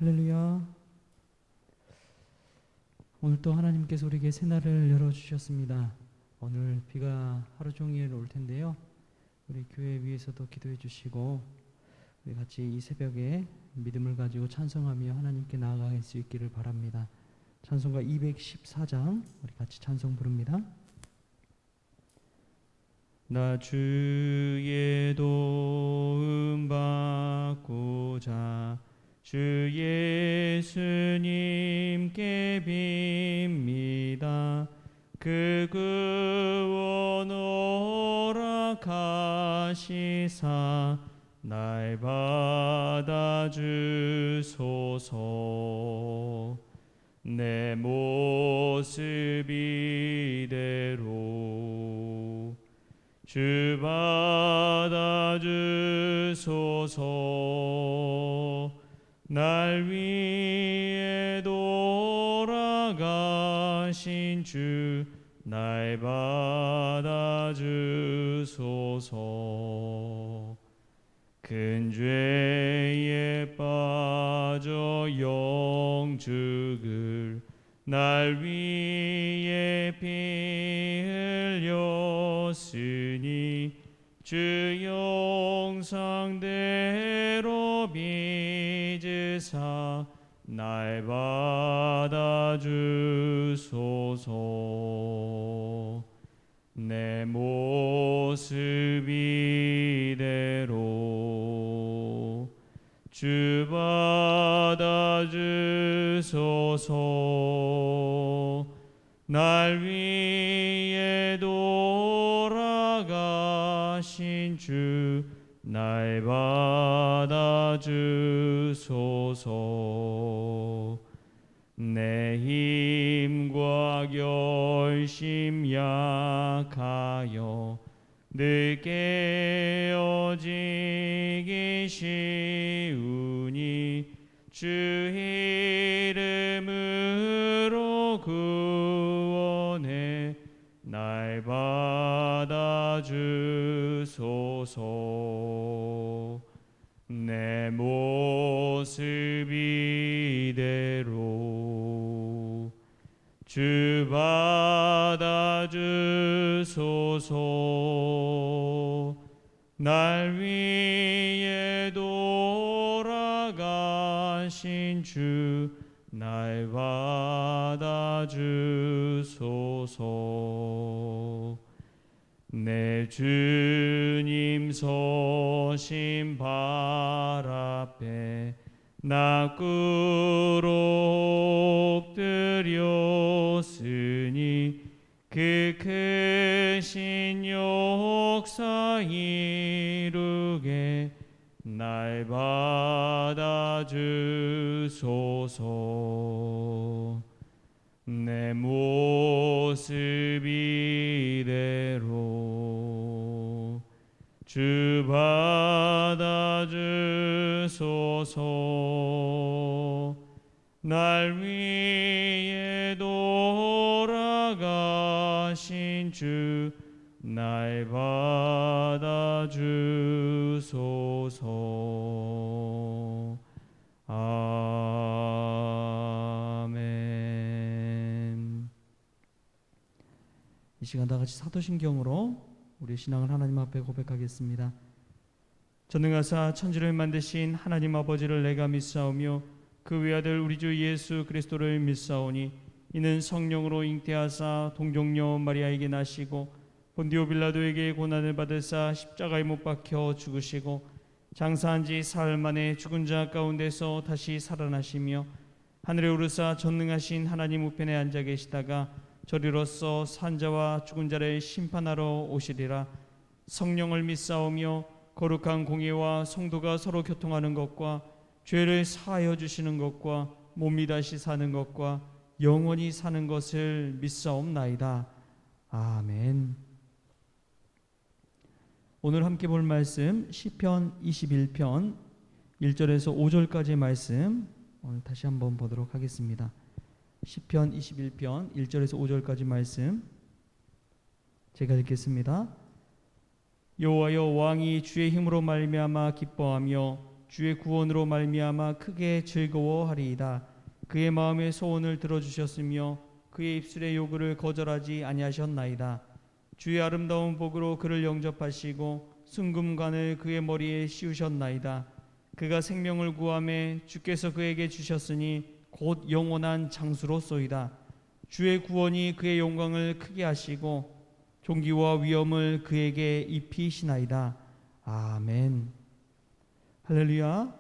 할렐루야. 오늘 또 하나님께서 우리에게 새날을 열어주셨습니다. 오늘 비가 하루 종일 올 텐데요. 우리 교회 위에서도 기도해 주시고 우리 같이 이 새벽에 믿음을 가지고 찬송하며 하나님께 나아갈 수 있기를 바랍니다. 찬송가 214장 우리 같이 찬송 부릅니다. 나 주의 도움 받고자 주 예수님께 빕니다. 그 구원 허락하시사 날 받아주소서. 내 모습 이대로 주 받아주소서. 날 위해 돌아가신 주 날 받아주소서. 큰 죄에 빠져 영죽을 날 위해 피 흘렸으니 주 영상대로 빚으사 날 받아주소서. 내 모습 이대로 주 받아주소서. 날 위해 돌아가신 주 날 받아주소서. 내 힘과 결심 약하여 늘 깨어지기 쉬우니 주 이름으로 구원해 날 받아주소서. 내 모습 이대로 주 받아주소서. 날 위해 돌아가신 주 날 받아주소서. 내 주님 서신 발 앞에 나 꿇어 엎드렸으니 그 크신 역사 이루게 날 받아주소서. 내 모습 이대로 주 받아주소서. 날 위해 돌아가신 주 날 받아주소서. 아멘. 이 시간 다 같이 사도신경으로 우리 신앙을 하나님 앞에 고백하겠습니다. 전능하사 천지를 만드신 하나님 아버지를 내가 믿사오며 그 외아들 우리 주 예수 그리스도를 믿사오니 이는 성령으로 잉태하사 동정녀 마리아에게 나시고 본디오 빌라도에게 고난을 받으사 십자가에 못 박혀 죽으시고 장사한 지 사흘 만에 죽은 자 가운데서 다시 살아나시며 하늘에 오르사 전능하신 하나님 우편에 앉아 계시다가 저리로서 산자와 죽은 자를 심판하러 오시리라. 성령을 믿사오며 거룩한 공예와 성도가 서로 교통하는 것과 죄를 사하여 주시는 것과 몸이 다시 사는 것과 영원히 사는 것을 믿사옵나이다. 아멘. 오늘 함께 볼 말씀 시편 21편 1절에서 5절까지의 말씀 오늘 다시 한번 보도록 하겠습니다. 시편 21편 1절에서 5절까지 말씀 제가 읽겠습니다. 여호와여, 왕이 주의 힘으로 말미암아 기뻐하며 주의 구원으로 말미암아 크게 즐거워하리이다. 그의 마음의 소원을 들어주셨으며 그의 입술의 요구를 거절하지 아니하셨나이다. 주의 아름다운 복으로 그를 영접하시고 순금관을 그의 머리에 씌우셨나이다. 그가 생명을 구하매 주께서 그에게 주셨으니 곧 영원한 장수로소이다. 주의 구원이 그의 영광을 크게 하시고 존귀와 위엄을 그에게 입히시나이다. 아멘. 할렐루야.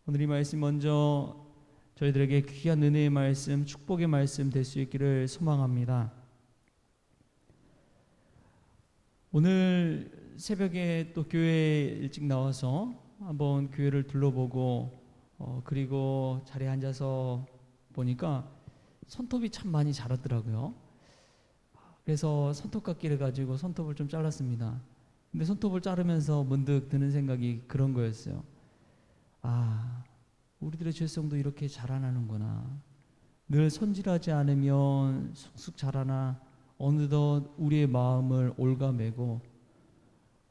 오늘 이 말씀 먼저 저희들에게 귀한 은혜의 말씀, 축복의 말씀 될 수 있기를 소망합니다. 오늘 새벽에 또 교회에 일찍 나와서 한번 교회를 둘러보고 그리고 자리에 앉아서 보니까 손톱이 참 많이 자랐더라고요. 그래서 손톱깎이를 가지고 손톱을 좀 잘랐습니다. 근데 손톱을 자르면서 문득 드는 생각이 그런 거였어요. 아, 우리들의 죄성도 이렇게 자라나는구나. 늘 손질하지 않으면 쑥쑥 자라나 어느덧 우리의 마음을 올가매고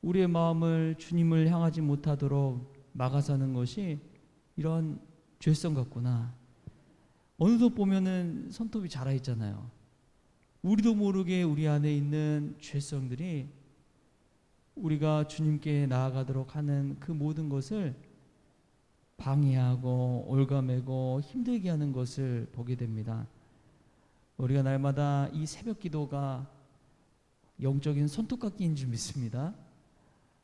우리의 마음을 주님을 향하지 못하도록 막아서는 것이 이런 죄성 같구나. 어느덧 보면은 손톱이 자라 있잖아요. 우리도 모르게 우리 안에 있는 죄성들이 우리가 주님께 나아가도록 하는 그 모든 것을 방해하고 올가매고 힘들게 하는 것을 보게 됩니다. 우리가 날마다 이 새벽 기도가 영적인 손톱깎이인 줄 믿습니다.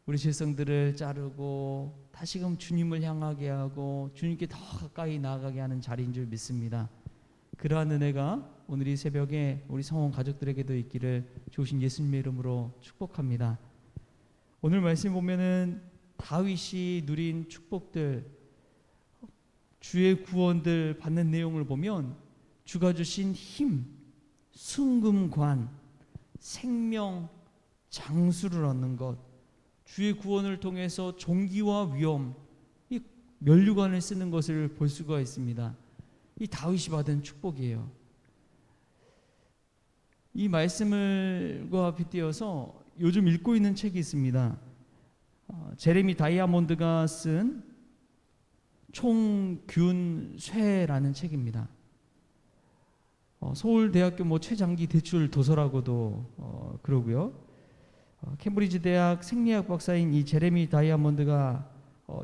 우리 죄성들을 자르고 다시금 주님을 향하게 하고 주님께 더 가까이 나아가게 하는 자리인 줄 믿습니다. 그러한 은혜가 오늘 이 새벽에 우리 성원 가족들에게도 있기를 주신 예수님의 이름으로 축복합니다. 오늘 말씀 보면은 다윗이 누린 축복들, 주의 구원들 받는 내용을 보면 주가 주신 힘, 순금관, 생명, 장수를 얻는 것, 주의 구원을 통해서 존귀와 위엄, 이 면류관을 쓰는 것을 볼 수가 있습니다. 이 다윗이 받은 축복이에요. 이 말씀을과 빗대어서 요즘 읽고 있는 책이 있습니다. 제레미 다이아몬드가 쓴 총균쇠라는 책입니다. 서울대학교 최장기 대출 도서라고도 그러고요. 캠브리지 대학 생리학 박사인 이 제레미 다이아몬드가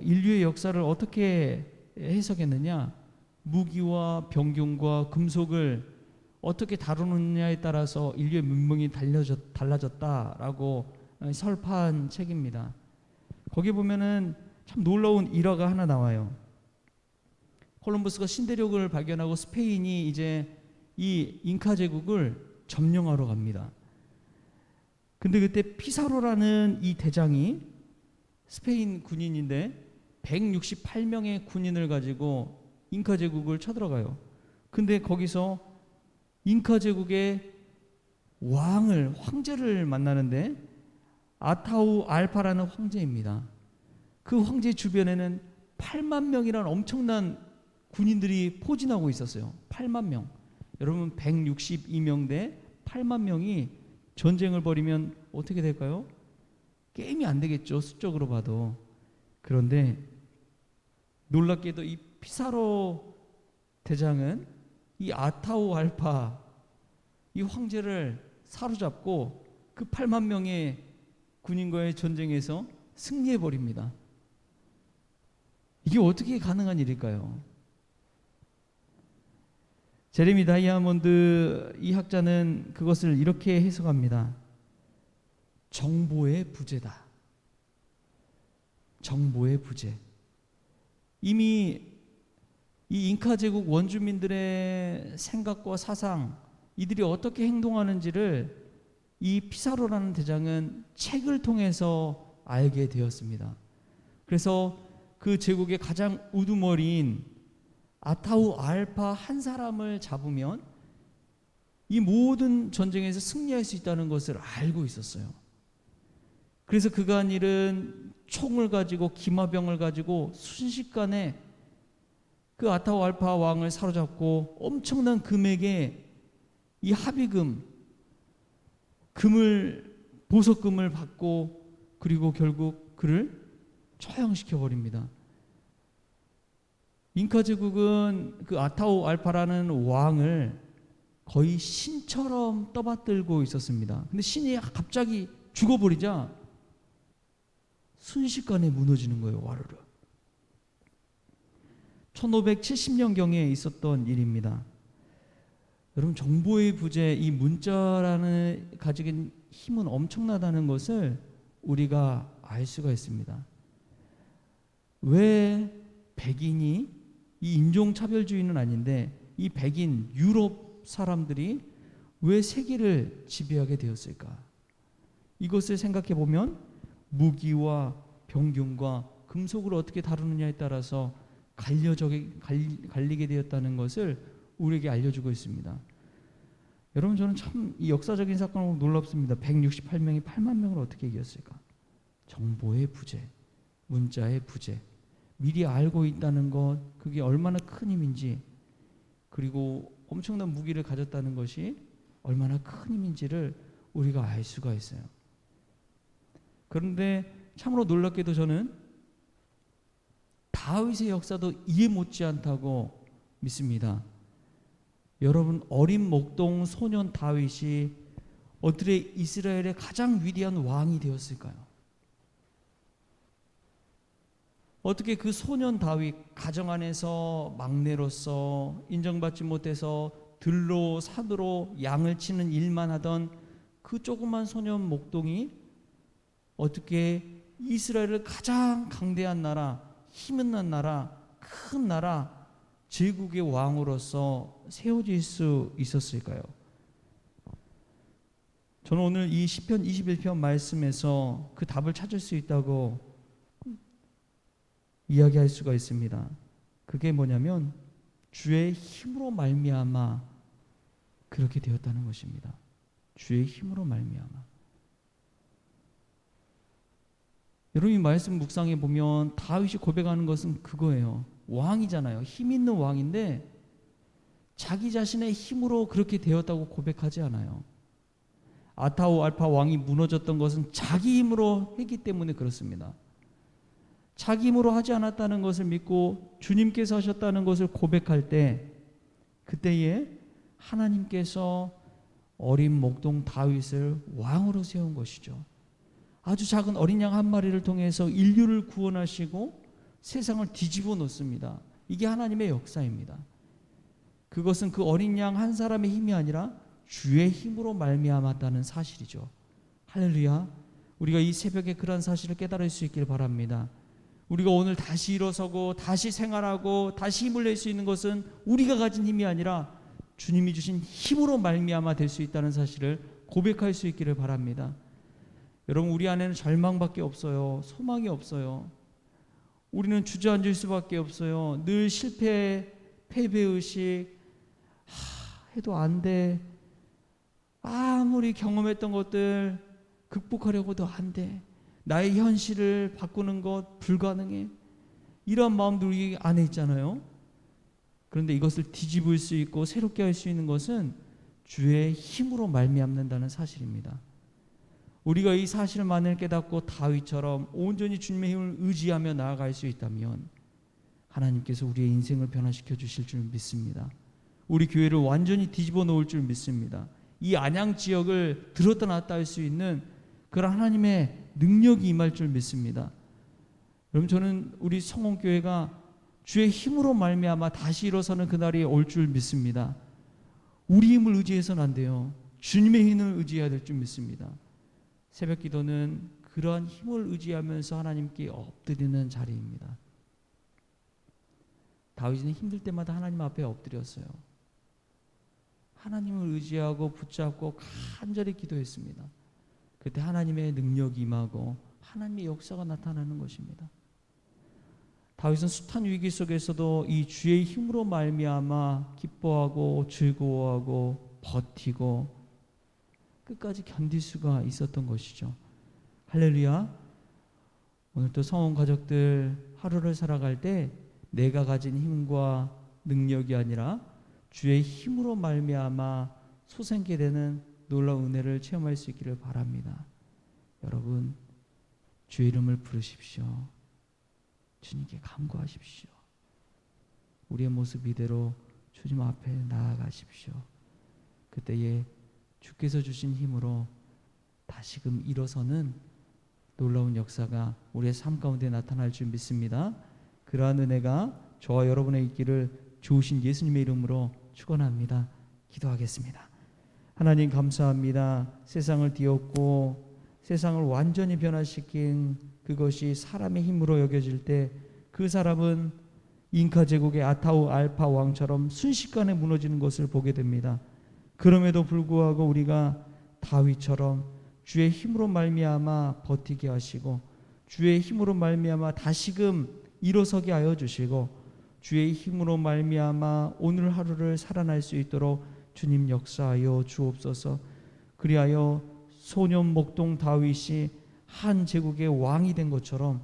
인류의 역사를 어떻게 해석했느냐, 무기와 병균과 금속을 어떻게 다루느냐에 따라서 인류의 문명이 달라졌다라고 설파한 책입니다. 거기 보면은 참 놀라운 일화가 하나 나와요. 콜럼버스가 신대륙을 발견하고 스페인이 이제 이 잉카 제국을 점령하러 갑니다. 근데 그때 피사로라는 이 대장이 스페인 군인인데 168명의 군인을 가지고 잉카 제국을 쳐들어가요. 근데 거기서 잉카 제국의 황제를 만나는데 아타우 알파라는 황제입니다. 그 황제 주변에는 8만 명이라는 엄청난 군인들이 포진하고 있었어요. 8만 명. 여러분 162명 대 8만 명이 전쟁을 벌이면 어떻게 될까요? 게임이 안 되겠죠. 수적으로 봐도. 그런데 놀랍게도 이 피사로 대장은 이 아타우 알파 이 황제를 사로잡고 그 8만 명의 군인과의 전쟁에서 승리해 버립니다. 이게 어떻게 가능한 일일까요? 제레미 다이아몬드 이 학자는 그것을 이렇게 해석합니다. 정보의 부재다. 정보의 부재. 이미 이 잉카 제국 원주민들의 생각과 사상, 이들이 어떻게 행동하는지를 이 피사로라는 대장은 책을 통해서 알게 되었습니다. 그래서 그 제국의 가장 우두머리인 아타우 알파 한 사람을 잡으면 이 모든 전쟁에서 승리할 수 있다는 것을 알고 있었어요. 그래서 그가 한 일은 총을 가지고 기마병을 가지고 순식간에 그 아타우 알파 왕을 사로잡고 엄청난 금액의 이 합의금, 보석금을 받고 그리고 결국 그를 처형시켜 버립니다. 잉카 제국은 그 아타우알파라는 왕을 거의 신처럼 떠받들고 있었습니다. 근데 신이 갑자기 죽어버리자 순식간에 무너지는 거예요. 와르르. 1570년경에 있었던 일입니다. 여러분, 정보의 부재, 이 문자라는 가지고 힘은 엄청나다는 것을 우리가 알 수가 있습니다. 왜 백인이, 이 인종차별주의는 아닌데 이 백인 유럽 사람들이 왜 세계를 지배하게 되었을까? 이것을 생각해 보면 무기와 병균과 금속을 어떻게 다루느냐에 따라서 갈리게 되었다는 것을 우리에게 알려주고 있습니다. 여러분, 저는 참 이 역사적인 사건을 놀랍습니다. 168명이 8만 명을 어떻게 이겼을까? 정보의 부재, 문자의 부재, 미리 알고 있다는 것, 그게 얼마나 큰 힘인지, 그리고 엄청난 무기를 가졌다는 것이 얼마나 큰 힘인지를 우리가 알 수가 있어요. 그런데 참으로 놀랍게도 저는 다윗의 역사도 이해 못지않다고 믿습니다. 여러분, 어린 목동 소년 다윗이 어떻게 이스라엘의 가장 위대한 왕이 되었을까요? 어떻게 그 소년 다윗, 가정 안에서 막내로서 인정받지 못해서 들로 산으로 양을 치는 일만 하던 그 조그만 소년 목동이 어떻게 이스라엘을 가장 강대한 나라, 힘있는 나라, 큰 나라, 제국의 왕으로서 세워질 수 있었을까요? 저는 오늘 이 시편 21편 말씀에서 그 답을 찾을 수 있다고 이야기할 수가 있습니다. 그게 뭐냐면 주의 힘으로 말미암아 그렇게 되었다는 것입니다. 주의 힘으로 말미암아. 여러분, 이 말씀 묵상해 보면 다윗이 고백하는 것은 그거예요. 왕이잖아요. 힘 있는 왕인데 자기 자신의 힘으로 그렇게 되었다고 고백하지 않아요. 아타우 알파 왕이 무너졌던 것은 자기 힘으로 했기 때문에 그렇습니다. 자기 힘으로 하지 않았다는 것을 믿고 주님께서 하셨다는 것을 고백할 때, 그때에 하나님께서 어린 목동 다윗을 왕으로 세운 것이죠. 아주 작은 어린 양 한 마리를 통해서 인류를 구원하시고 세상을 뒤집어 놓습니다. 이게 하나님의 역사입니다. 그것은 그 어린 양 한 사람의 힘이 아니라 주의 힘으로 말미암았다는 사실이죠. 할렐루야. 우리가 이 새벽에 그러한 사실을 깨달을 수 있길 바랍니다. 우리가 오늘 다시 일어서고 다시 생활하고 다시 힘을 낼 수 있는 것은 우리가 가진 힘이 아니라 주님이 주신 힘으로 말미암아 될 수 있다는 사실을 고백할 수 있기를 바랍니다. 여러분, 우리 안에는 절망밖에 없어요. 소망이 없어요. 우리는 주저앉을 수밖에 없어요. 늘 실패, 패배의식, 해도 안 돼. 아무리 경험했던 것들 극복하려고도 안 돼. 나의 현실을 바꾸는 것 불가능해. 이런 마음도 우리 안에 있잖아요. 그런데 이것을 뒤집을 수 있고 새롭게 할 수 있는 것은 주의 힘으로 말미암는다는 사실입니다. 우리가 이 사실만을 깨닫고 다윗처럼 온전히 주님의 힘을 의지하며 나아갈 수 있다면 하나님께서 우리의 인생을 변화시켜 주실 줄 믿습니다. 우리 교회를 완전히 뒤집어 놓을 줄 믿습니다. 이 안양 지역을 들었다 놨다 할 수 있는 그런 하나님의 능력이 임할 줄 믿습니다. 여러분, 저는 우리 성원교회가 주의 힘으로 말미암아 다시 일어서는 그날이 올 줄 믿습니다. 우리 힘을 의지해서는 안 돼요. 주님의 힘을 의지해야 될 줄 믿습니다. 새벽 기도는 그러한 힘을 의지하면서 하나님께 엎드리는 자리입니다. 다윗은 힘들 때마다 하나님 앞에 엎드렸어요. 하나님을 의지하고 붙잡고 간절히 기도했습니다. 그때 하나님의 능력이 임하고 하나님의 역사가 나타나는 것입니다. 다윗은 숱한 위기 속에서도 이 주의 힘으로 말미암아 기뻐하고 즐거워하고 버티고 끝까지 견딜 수가 있었던 것이죠. 할렐루야. 오늘도 성원 가족들 하루를 살아갈 때 내가 가진 힘과 능력이 아니라 주의 힘으로 말미암아 솟아나게 되는 놀라운 은혜를 체험할 수 있기를 바랍니다. 여러분, 주의 이름을 부르십시오. 주님께 간구하십시오. 우리의 모습 이대로 주님 앞에 나아가십시오. 그때에 주께서 주신 힘으로 다시금 일어서는 놀라운 역사가 우리의 삶 가운데 나타날 줄 믿습니다. 그러한 은혜가 저와 여러분의 있기를 좋으신 예수님의 이름으로 축원합니다. 기도하겠습니다. 하나님 감사합니다. 세상을 뒤엎고 세상을 완전히 변화시킨 그것이 사람의 힘으로 여겨질 때 그 사람은 잉카 제국의 아타우 알파 왕처럼 순식간에 무너지는 것을 보게 됩니다. 그럼에도 불구하고 우리가 다윗처럼 주의 힘으로 말미암아 버티게 하시고 주의 힘으로 말미암아 다시금 일어서게 하여 주시고 주의 힘으로 말미암아 오늘 하루를 살아날 수 있도록 주님 역사하여 주옵소서. 그리하여 소년 목동 다윗이 한 제국의 왕이 된 것처럼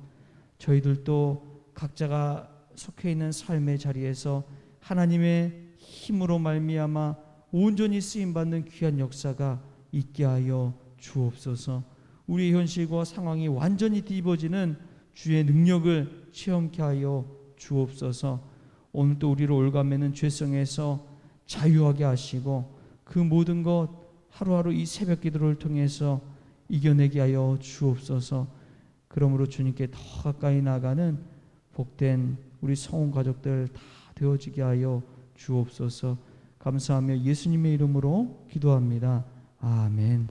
저희들도 각자가 속해 있는 삶의 자리에서 하나님의 힘으로 말미암아 온전히 쓰임받는 귀한 역사가 있게 하여 주옵소서. 우리의 현실과 상황이 완전히 뒤집어지는 주의 능력을 체험케 하여 주옵소서. 오늘도 우리를 올가매는 죄성에서 자유하게 하시고 그 모든 것 하루하루 이 새벽 기도를 통해서 이겨내게 하여 주옵소서. 그러므로 주님께 더 가까이 나가는 복된 우리 성원 가족들 다 되어지게 하여 주옵소서. 감사하며 예수님의 이름으로 기도합니다. 아멘.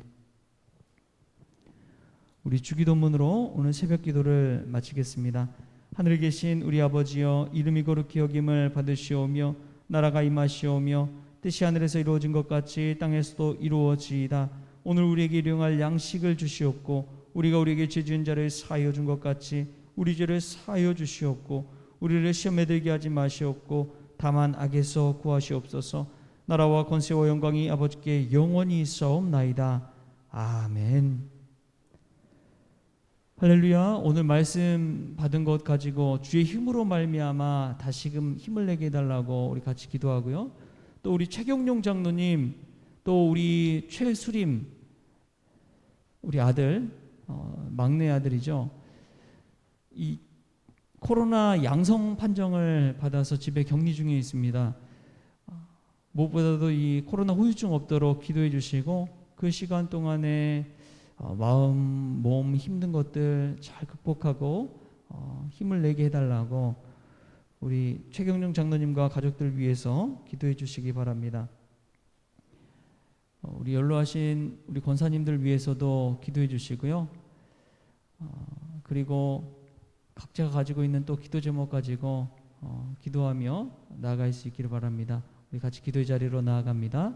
우리 주기도문으로 오늘 새벽 기도를 마치겠습니다. 하늘에 계신 우리 아버지여, 이름이 거룩히 여김을 받으시오며 나라가 임하시오며 뜻이 하늘에서 이루어진 것 같이 땅에서도 이루어지이다. 오늘 우리에게 일용할 양식을 주시옵고 우리가 우리에게 죄 지은 자를 사하여 준 것 같이 우리 죄를 사하여 주시옵고 우리를 시험에 들게 하지 마시옵고 다만 악에서 구하시옵소서. 나라와 권세와 영광이 아버지께 영원히 있사옵나이다. 아멘. 할렐루야. 오늘 말씀 받은 것 가지고 주의 힘으로 말미암아 다시금 힘을 내게 해달라고 우리 같이 기도하고요. 또 우리 최경룡 장로님, 또 우리 최수림 우리 아들, 막내 아들이죠. 이 코로나 양성 판정을 받아서 집에 격리 중에 있습니다. 무엇보다도 이 코로나 후유증 없도록 기도해 주시고 그 시간 동안에 마음, 몸 힘든 것들 잘 극복하고 힘을 내게 해달라고 우리 최경영 장로님과 가족들 위해서 기도해 주시기 바랍니다. 우리 연로하신 우리 권사님들 위해서도 기도해 주시고요. 그리고 각자가 가지고 있는 또 기도 제목 가지고 기도하며 나아갈 수 있기를 바랍니다. 우리 같이 기도의 자리로 나아갑니다.